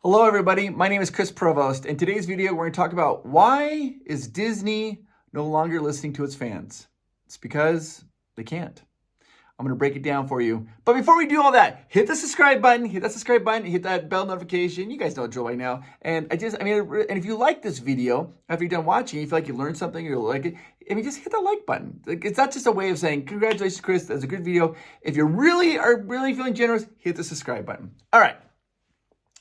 Hello everybody, my name is Chris Provost. In today's video, we're going to talk about why is Disney no longer listening to its fans? It's because they can't. I'm going to break it down for you. But before we do all that, hit the subscribe button, hit that bell notification. You guys know the drill by now. And if you like this video, after you're done watching, you feel like you learned something, you like it, just hit the like button. It's not just a way of saying, congratulations, Chris, that's a good video. If you are really feeling generous, hit the subscribe button. All right.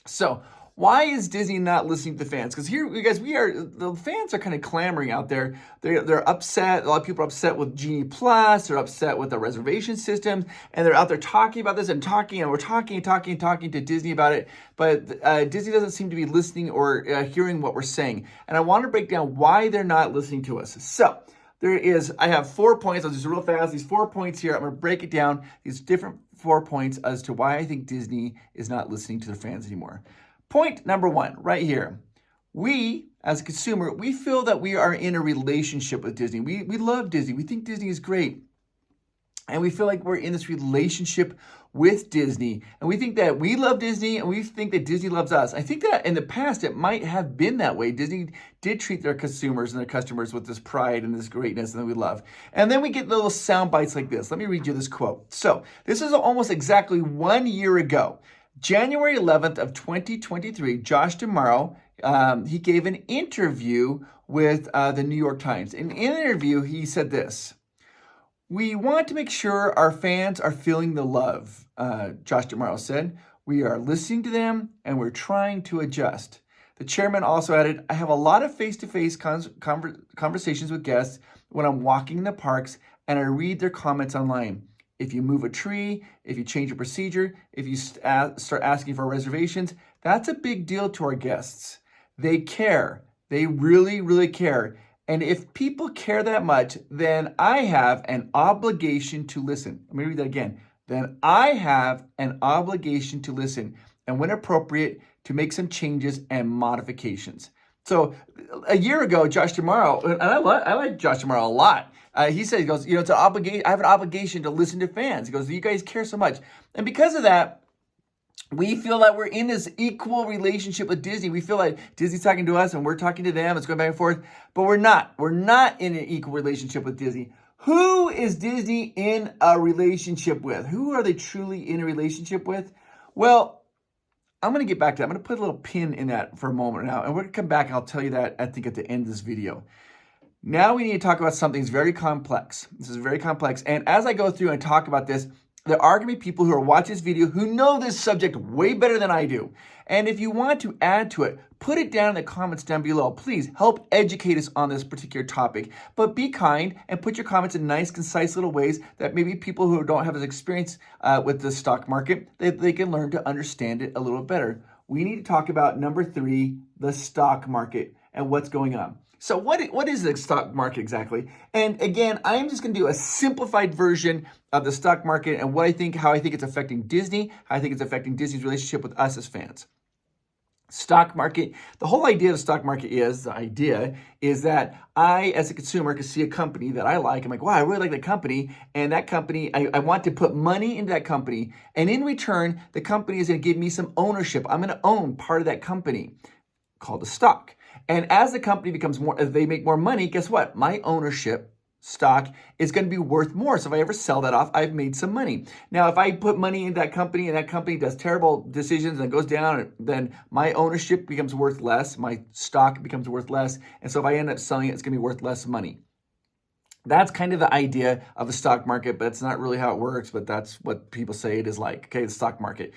So why is Disney not listening to the fans? Because here, you guys, the fans are kind of clamoring out there. They're upset. A lot of people are upset with Genie Plus. They're upset with the reservation system. And they're out there talking about this and we're talking to Disney about it. But Disney doesn't seem to be listening or hearing what we're saying. And I want to break down why they're not listening to us. So I have 4 points. I'll just real fast. These 4 points here, I'm going to break it down. These different 4 points as to why I think Disney is not listening to their fans anymore. Point number 1, right here. We, as a consumer, we feel that we are in a relationship with Disney. We love Disney. We think Disney is great. And we feel like we're in this relationship with Disney. And we think that we love Disney and we think that Disney loves us. I think that in the past, it might have been that way. Disney did treat their consumers and their customers with this pride and this greatness that we love. And then we get little sound bites like this. Let me read you this quote. So this is almost exactly 1 year ago. January 11th of 2023, Josh D'Amaro, he gave an interview with the New York Times. In an interview, he said this: "We want to make sure our fans are feeling the love," Josh D'Amaro said. "We are listening to them and we're trying to adjust." The chairman also added, "I have a lot of face-to-face conversations with guests when I'm walking in the parks and I read their comments online. If you move a tree, if you change a procedure, if you start asking for reservations, that's a big deal to our guests. They care. They really, really care. And if people care that much, then I have an obligation to listen." Let me read that again. "Then I have an obligation to listen, and when appropriate, to make some changes and modifications." So a year ago, Josh D'Amaro, and I like Josh D'Amaro a lot. He said, he goes, it's an obligation. I have an obligation to listen to fans. He goes, you guys care so much. And because of that, we feel that we're in this equal relationship with Disney. We feel like Disney's talking to us and we're talking to them. It's going back and forth, but we're not. We're not in an equal relationship with Disney. Who is Disney in a relationship with? Who are they truly in a relationship with? Well, I'm going to get back to that. I'm going to put a little pin in that for a moment now, and we're going to come back and I'll tell you that, I think, at the end of this video. Now we need to talk about something that's very complex. This is very complex. And as I go through and talk about this, there are going to be people who are watching this video who know this subject way better than I do. And if you want to add to it, put it down in the comments down below. Please help educate us on this particular topic. But be kind and put your comments in nice, concise little ways that maybe people who don't have as experience with the stock market, they can learn to understand it a little bit better. We need to talk about number 3, the stock market and what's going on. So what is the stock market exactly? And again, I am just going to do a simplified version of the stock market and how I think it's affecting Disney, how I think it's affecting Disney's relationship with us as fans. Stock market, the whole idea of the stock market is that I, as a consumer, can see a company that I like. I'm like, wow, I really like that company. And that company, I want to put money into that company. And in return, the company is going to give me some ownership. I'm going to own part of that company called a stock. And as the company becomes more, as they make more money, guess what? My ownership stock is going to be worth more. So if I ever sell that off, I've made some money. Now, if I put money in that company and that company does terrible decisions and goes down, then my ownership becomes worth less. My stock becomes worth less. And so if I end up selling it, it's going to be worth less money. That's kind of the idea of the stock market, but it's not really how it works, but that's what people say it is like, okay, the stock market.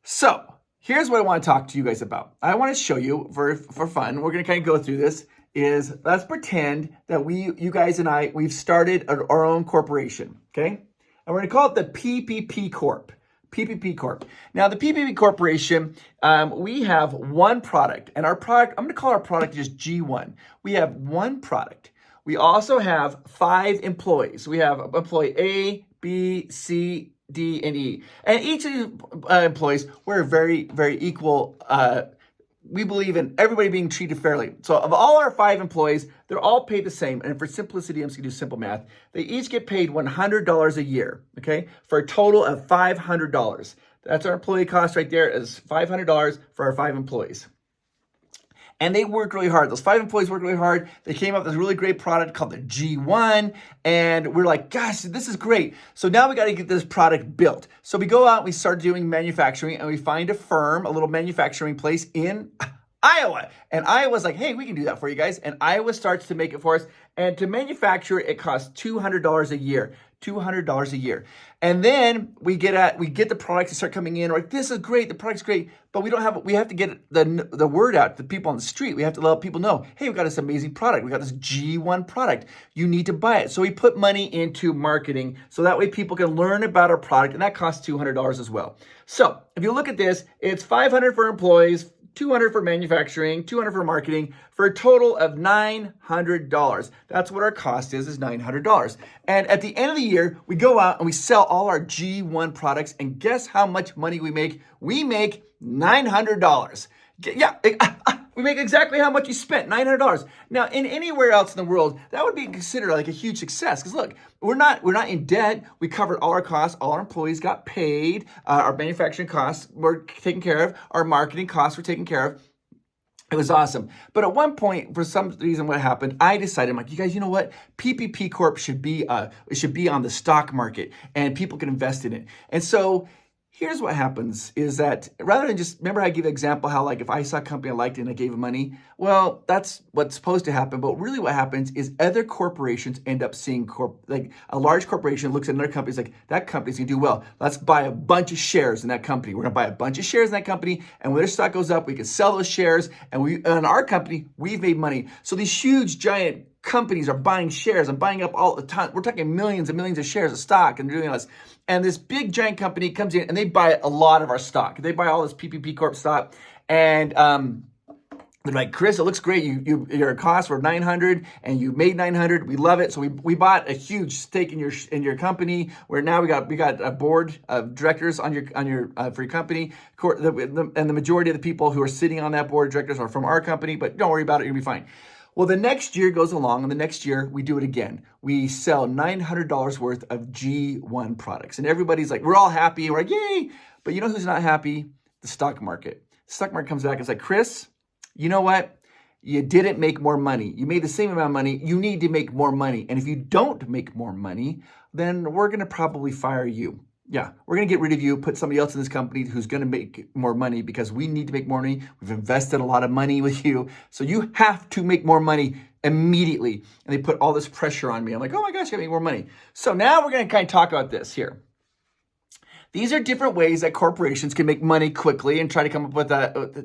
So here's what I want to talk to you guys about. I want to show you for fun. We're going to kind of go through this. Let's pretend that you guys and we've started our own corporation, okay? And we're going to call it the PPP Corp. PPP Corp. Now, the PPP Corporation, we have one product, and our product, I'm going to call our product just G1. We have one product. We also have 5 employees. We have employee A, B, C, D, and E. And each of these employees, we're very, very equal. We believe in everybody being treated fairly. So of all our 5 employees, they're all paid the same. And for simplicity, I'm just going to do simple math. They each get paid $100 a year, okay, for a total of $500. That's our employee cost right there, is $500 for our 5 employees. And they worked really hard. Those 5 employees worked really hard. They came up with this really great product called the G1. And we're like, gosh, this is great. So now we got to get this product built. So we go out, we start doing manufacturing, and we find a firm, a little manufacturing place in Iowa. And Iowa's like, hey, we can do that for you guys. And Iowa starts to make it for us. And to manufacture it costs $200 a year. $200 a year. And then we get the products that start coming in. We're like, this is great, the product's great, but we have to get the word out to the people on the street. We have to let people know, hey, we've got this amazing product. We got this G1 product. You need to buy it. So we put money into marketing so that way people can learn about our product, and that costs $200 as well. So if you look at this, it's $500 for employees, $200 for manufacturing, $200 for marketing, for a total of $900. That's what our cost is $900. And at the end of the year, we go out and we sell all our G1 products, and guess how much money we make? We make $900. Yeah, we make exactly how much you spent, $900. Now, in anywhere else in the world, that would be considered like a huge success. Because look, we're not in debt. We covered all our costs. All our employees got paid. Our manufacturing costs were taken care of. Our marketing costs were taken care of. It was awesome. But at one point, for some reason, what happened, I decided, I'm like, you guys, you know what? PPP Corp should be on the stock market, and people can invest in it. And so here's what happens is that rather than just, remember I gave an example how like if I saw a company I liked and I gave them money, well, that's what's supposed to happen. But really what happens is other corporations end up seeing, like a large corporation looks at another company, it's like, that company's gonna do well. Let's buy a bunch of shares in that company. We're gonna buy a bunch of shares in that company, and when their stock goes up, we can sell those shares, and in our company, we've made money. So these huge, giant companies are buying shares and buying up all the time. We're talking millions and millions of shares of stock and doing this. And this big giant company comes in and they buy a lot of our stock. They buy all this PPP Corp stock, and they're like, Chris, it looks great. Your costs were $900 and you made $900. We love it. So we bought a huge stake in your company, where now we got a board of directors on your for your company. And the majority of the people who are sitting on that board of directors are from our company, but don't worry about it, you'll be fine. Well, the next year goes along, and the next year we do it again. We sell $900 worth of G1 products, and everybody's like, we're all happy. We're like, yay! But you know who's not happy? The stock market. The stock market comes back and it's like, Chris, you know what? You didn't make more money. You made the same amount of money. You need to make more money. And if you don't make more money, then we're going to probably fire you. Yeah, we're going to get rid of you, put somebody else in this company who's going to make more money, because we need to make more money. We've invested a lot of money with you. So you have to make more money immediately. And they put all this pressure on me. I'm like, oh my gosh, I got to make more money. So now we're going to kind of talk about this here. These are different ways that corporations can make money quickly and try to come up with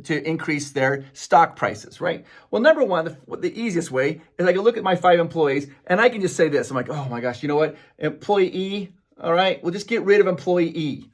to increase their stock prices, right? Well, number one, the easiest way is I can look at my 5 employees and I can just say this. I'm like, oh my gosh, you know what? Employee E, all right, we'll just get rid of employee E.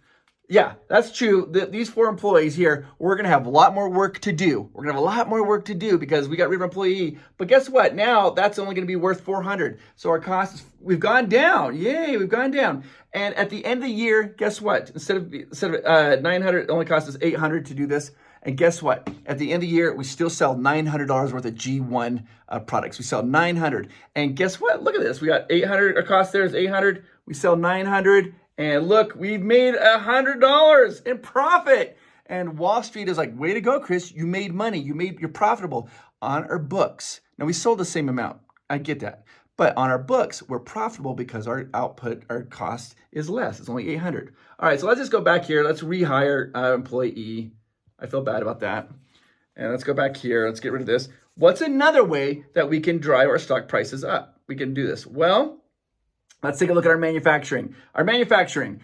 Yeah, that's true. These 4 employees here, we're going to have a lot more work to do. We're going to have a lot more work to do because we got rid of employee E. But guess what? Now that's only going to be worth $400. So our costs, we've gone down. Yay, we've gone down. And at the end of the year, guess what? Instead of $900, it only costs us $800 to do this. And guess what? At the end of the year, we still sell $900 worth of G1 products. We sell $900. And guess what? Look at this. We got $800. Our cost there is $800. We sell $900. And look, we've made $100 in profit. And Wall Street is like, way to go, Chris. You made money. You're profitable. On our books. Now, we sold the same amount. I get that. But on our books, we're profitable because our output, our cost is less. It's only $800. All right, so let's just go back here. Let's rehire employee E. I feel bad about that. And let's go back here. Let's get rid of this. What's another way that we can drive our stock prices up? We can do this. Well, let's take a look at our manufacturing. Our manufacturing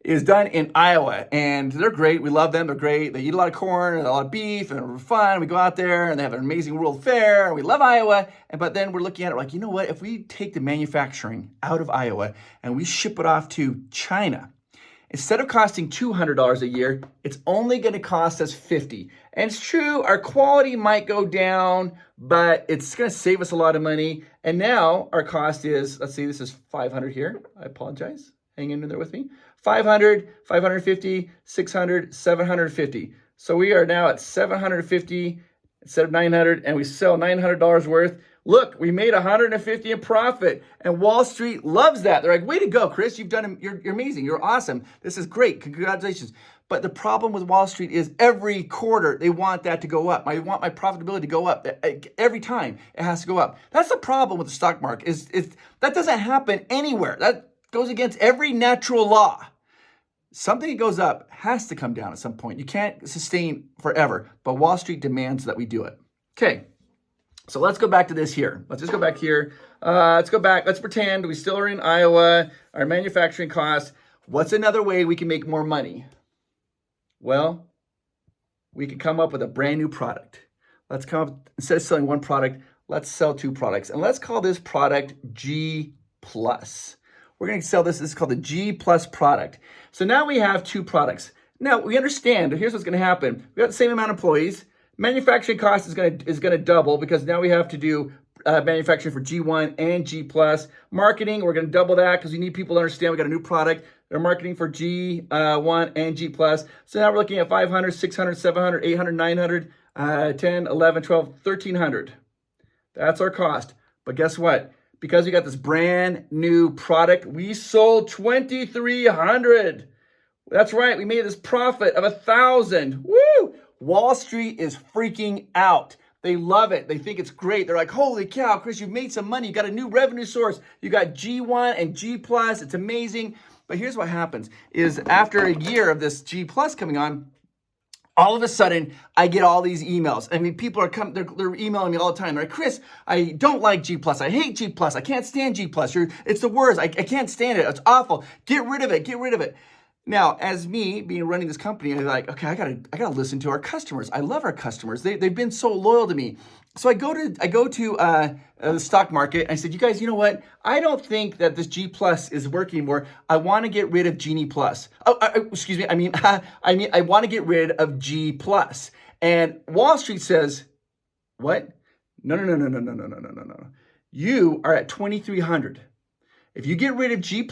is done in Iowa, and they're great. We love them. They're great. They eat a lot of corn and a lot of beef, and we're fun. We go out there, and they have an amazing World Fair, and we love Iowa. But then we're looking at it like, you know what? If we take the manufacturing out of Iowa and we ship it off to China, instead of costing $200 a year, it's only going to cost us $50. And it's true, our quality might go down, but it's going to save us a lot of money. And now our cost is, let's see, this is $500 here. I apologize. Hang in there with me. $500, $550, $600, $750. So we are now at $750 instead of $900, and we sell $900 worth. Look, we made $150 in profit, and Wall Street loves that. They're like, way to go, Chris. You've done, you're amazing. You're awesome. This is great. Congratulations. But the problem with Wall Street is every quarter they want that to go up. I want my profitability to go up. Every time it has to go up. That's the problem with the stock market. Is that doesn't happen anywhere. That goes against every natural law. Something that goes up has to come down at some point. You can't sustain forever, but Wall Street demands that we do it. Okay, so let's go back to this here. Let's just go back here. Let's go back. Let's pretend we still are in Iowa. Our manufacturing costs. What's another way we can make more money? Well, we could come up with a brand new product. Let's come up, instead of selling one product, let's sell two products. And let's call this product G+. We're going to sell this. This is called the G+ product. So now we have two products. Now we understand, here's what's going to happen. We got the same amount of employees. Manufacturing cost is going to double because now we have to do manufacturing for G1 and G+. Marketing, we're going to double that because we need people to understand we got a new product. They're marketing for G1 and G+. So now we're looking at 500, 600, 700, 800, 900, 10, 11, 12, 1,300. That's our cost. But guess what? Because we got this brand new product, we sold 2,300. That's right. We made this profit of 1,000. Woo! Wall Street is freaking out. They love it. They think it's great. They're like, holy cow, Chris, you've made some money. You got a new revenue source. You got G1 and G+. It's amazing. But here's what happens is after a year of this G+ coming on, all of a sudden, I get all these emails. I mean, people are they're emailing me all the time. They're like, Chris, I don't like G+. I hate G+. I can't stand G+. It's the worst. I can't stand it. It's awful. Get rid of it. Get rid of it. Now, as me running this company, I'm like, okay, I gotta listen to our customers. I love our customers. They've been so loyal to me. So I go to the stock market. And I said, you guys, you know what? I don't think that this G+ is working anymore. I want to get rid of Genie+. Excuse me. I want to get rid of G+. And Wall Street says, what? No. You are at 2,300. If you get rid of G+,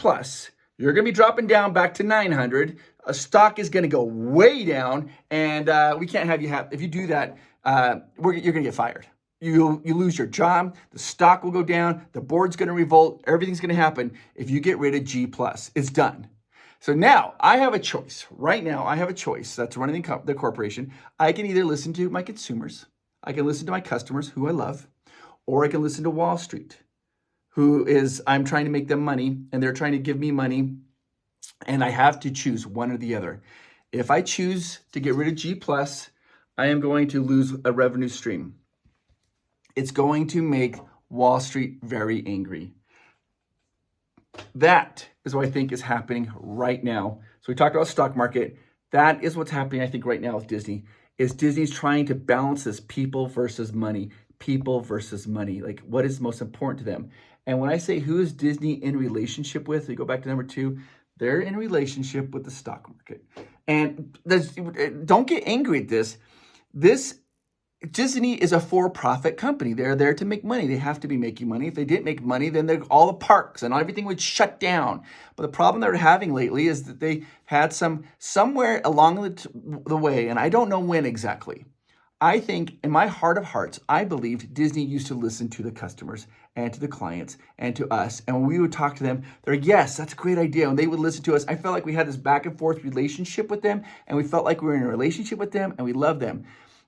you're going to be dropping down back to 900. A stock is going to go way down, and we can't have you if you do that, you're going to get fired. You lose your job. The stock will go down. The board's going to revolt. Everything's going to happen if you get rid of G+. It's done. So now I have a choice. Right now I have a choice. That's running the corporation. I can either listen to my consumers. I can listen to my customers, who I love, or I can listen to Wall Street, I'm trying to make them money, and they're trying to give me money, and I have to choose one or the other. If I choose to get rid of G+, I am going to lose a revenue stream. It's going to make Wall Street very angry. That is what I think is happening right now. So we talked about stock market. That is what's happening, I think, right now with Disney. Disney's trying to balance this people versus money. People versus money. Like, what is most important to them? And when I say who is Disney in relationship with, we go back to number 2, they're in relationship with the stock market. And don't get angry at this. Disney is a for-profit company. They're there to make money. They have to be making money. If they didn't make money, then all the parks and everything would shut down. But the problem they're having lately is that they had somewhere along the way, and I don't know when exactly. I think in my heart of hearts, I believed Disney used to listen to the customers and to the clients and to us. And when we would talk to them, they're like, yes, that's a great idea. And they would listen to us. I felt like we had this back and forth relationship with them, and we felt like we were in a relationship with them, and we loved them.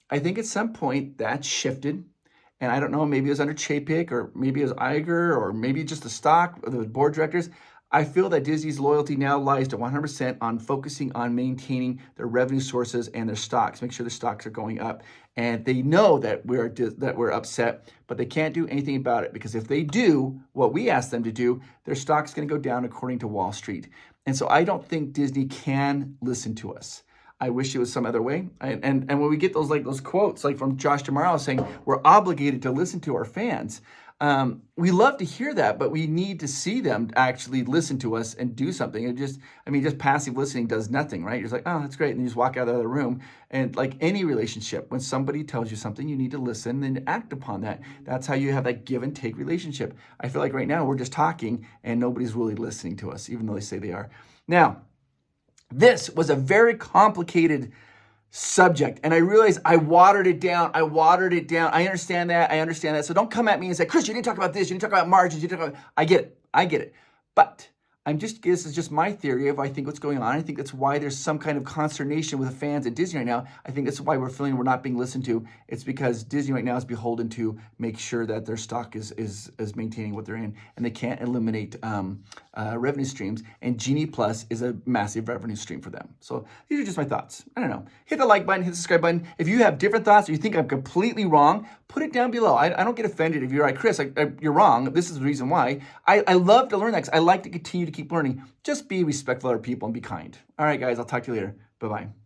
I think at some point that shifted. And I don't know, maybe it was under Chapek, or maybe it was Iger, or maybe just the stock, or the board directors. I feel that Disney's loyalty now lies to 100% on focusing on maintaining their revenue sources and their stocks, make sure the stocks are going up. And they know that we're upset, but they can't do anything about it, because if they do what we ask them to do, their stock's going to go down according to Wall Street. And so I don't think Disney can listen to us. I wish it was some other way. And when we get those quotes like from Josh D'Amaro saying we're obligated to listen to our fans, we love to hear that, but we need to see them actually listen to us and do something. Just passive listening does nothing, right? You're just like, oh, that's great. And you just walk out of the room. And like any relationship, when somebody tells you something, you need to listen and act upon that. That's how you have that give and take relationship. I feel like right now we're just talking and nobody's really listening to us, even though they say they are. Now, this was a very complicated subject, and I realized I watered it down. I understand that. So don't come at me and say, Chris, you didn't talk about this. You didn't talk about margins. I get it. But This is just my theory of I think what's going on. I think that's why there's some kind of consternation with the fans at Disney right now. I think that's why we're feeling we're not being listened to. It's because Disney right now is beholden to make sure that their stock is maintaining what they're in, and they can't eliminate revenue streams. And Genie Plus is a massive revenue stream for them. So these are just my thoughts. I don't know. Hit the like button, hit the subscribe button. If you have different thoughts or you think I'm completely wrong, put it down below. I don't get offended if you're like, Chris, you're wrong. This is the reason why. I love to learn that because I like to continue to keep learning. Just be respectful of other people and be kind. All right, guys, I'll talk to you later. Bye-bye.